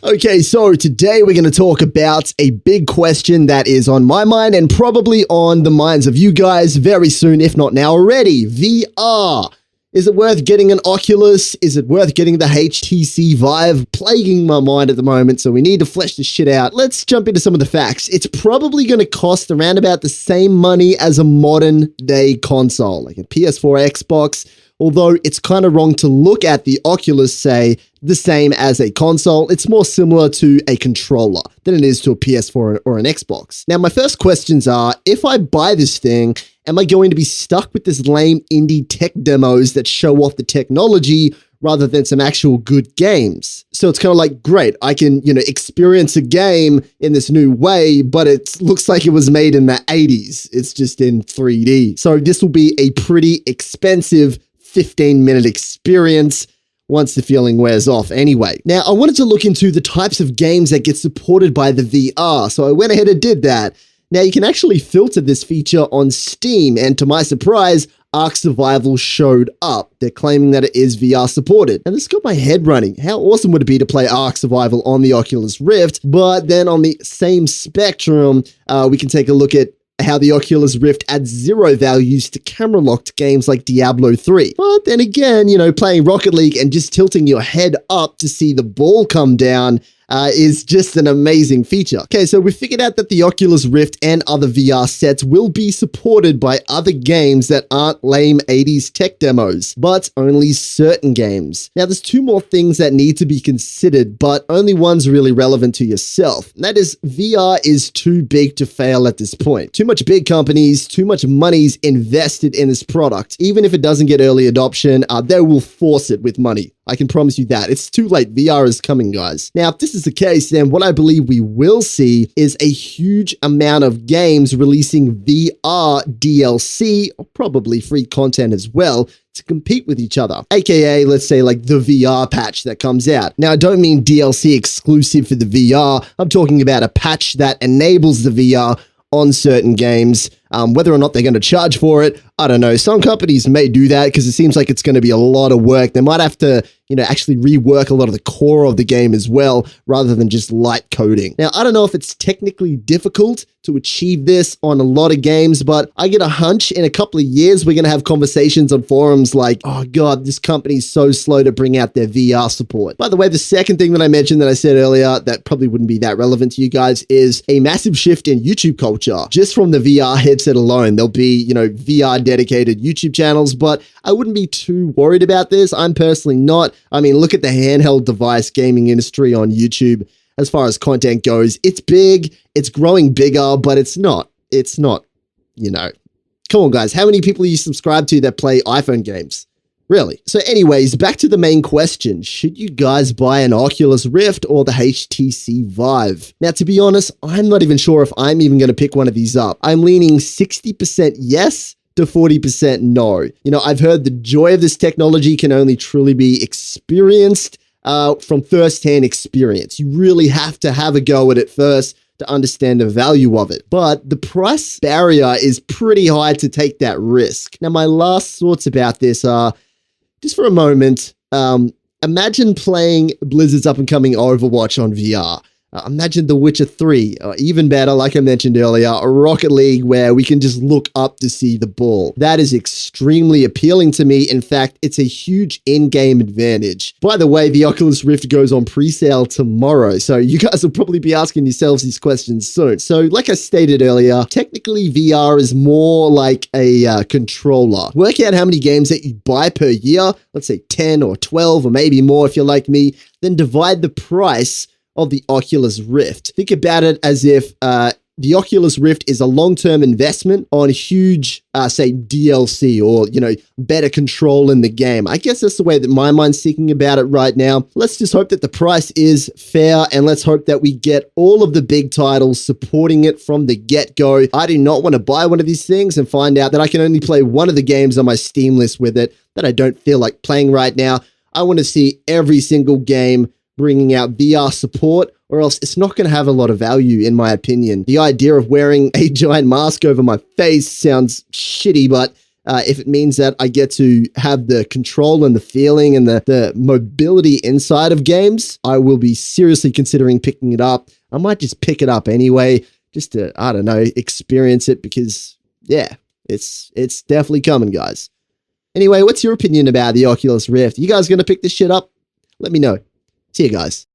Okay, so today we're going to talk about a big question that is on my mind and probably on the minds of you guys very soon, if not now already. VR. Is it worth getting an Oculus? Is it worth getting the HTC Vive? Plaguing my mind at the moment, so we need to flesh this shit out. Let's jump into some of the facts. It's probably going to cost around about the same money as a modern day console, like a PS4, Xbox. Although it's kind of wrong to look at the Oculus, say, the same as a console. It's more similar to a controller than it is to a PS4 or an Xbox. Now, my first questions are, if I buy this thing, am I going to be stuck with this lame indie tech demos that show off the technology rather than some actual good games? So it's kind of like, great, I can, experience a game in this new way, but it looks like it was made in the 80s. It's just in 3D. So this will be a pretty expensive 15-minute experience once the feeling wears off anyway. Now, I wanted to look into the types of games that get supported by the VR, so I went ahead and did that. Now, you can actually filter this feature on Steam, and to my surprise, Ark Survival showed up. They're claiming that it is VR supported. And this got my head running. How awesome would it be to play Ark Survival on the Oculus Rift? But then on the same spectrum, we can take a look at how the Oculus Rift adds zero values to camera-locked games like Diablo 3. But then again, playing Rocket League and just tilting your head up to see the ball come down is just an amazing feature. Okay, so we figured out that the Oculus Rift and other VR sets will be supported by other games that aren't lame 80s tech demos, but only certain games. Now, there's two more things that need to be considered, but only one's really relevant to yourself. And that is, VR is too big to fail at this point. Too much big companies, too much money's invested in this product. Even if it doesn't get early adoption, they will force it with money. I can promise you that. It's too late. VR is coming, guys. Now, if this is the case, then what I believe we will see is a huge amount of games releasing VR DLC, or probably free content as well, to compete with each other. AKA, let's say, like the VR patch that comes out. Now, I don't mean DLC exclusive for the VR. I'm talking about a patch that enables the VR on certain games. Whether or not they're going to charge for it, I don't know. Some companies may do that because it seems like it's going to be a lot of work. They might have to, actually rework a lot of the core of the game as well, rather than just light coding. Now, I don't know if it's technically difficult to achieve this on a lot of games, but I get a hunch in a couple of years, we're going to have conversations on forums like, oh God, this company's so slow to bring out their VR support. By the way, the second thing that I mentioned that I said earlier that probably wouldn't be that relevant to you guys is a massive shift in YouTube culture. Just from the VR headset alone, there'll be, VR dedicated YouTube channels, but I wouldn't be too worried about this. I'm personally not. I mean, look at the handheld device gaming industry on YouTube. As far as content goes, it's big, it's growing bigger, but it's not, come on guys, how many people are you subscribed to that play iPhone games? Really? So anyways, back to the main question. Should you guys buy an Oculus Rift or the HTC Vive? Now, to be honest, I'm not even sure if I'm even going to pick one of these up. I'm leaning 60% yes to 40% no. I've heard the joy of this technology can only truly be experienced from first-hand experience. You really have to have a go at it first to understand the value of it. But the price barrier is pretty high to take that risk. Now, my last thoughts about this are, just for a moment, imagine playing Blizzard's up-and-coming Overwatch on VR. Imagine The Witcher 3, or even better, like I mentioned earlier, a Rocket League where we can just look up to see the ball. That is extremely appealing to me. In fact, it's a huge in-game advantage. By the way, the Oculus Rift goes on pre-sale tomorrow, so you guys will probably be asking yourselves these questions soon. So like I stated earlier, technically VR is more like a controller. Work out how many games that you buy per year, let's say 10 or 12 or maybe more if you're like me, then divide the price of the Oculus Rift. Think about it as if the Oculus Rift is a long-term investment on huge, say, DLC or, better control in the game. I guess that's the way that my mind's thinking about it right now. Let's just hope that the price is fair, and let's hope that we get all of the big titles supporting it from the get-go. I do not want to buy one of these things and find out that I can only play one of the games on my Steam list with it that I don't feel like playing right now. I want to see every single game bringing out VR support, or else it's not going to have a lot of value, in my opinion. The idea of wearing a giant mask over my face sounds shitty, but If it means that I get to have the control and the feeling and the mobility inside of games, I will be seriously considering picking it up. I might just pick it up anyway, just to, I don't know, experience it because, yeah, it's definitely coming, guys. Anyway, what's your opinion about the Oculus Rift? You guys going to pick this shit up? Let me know. See you guys.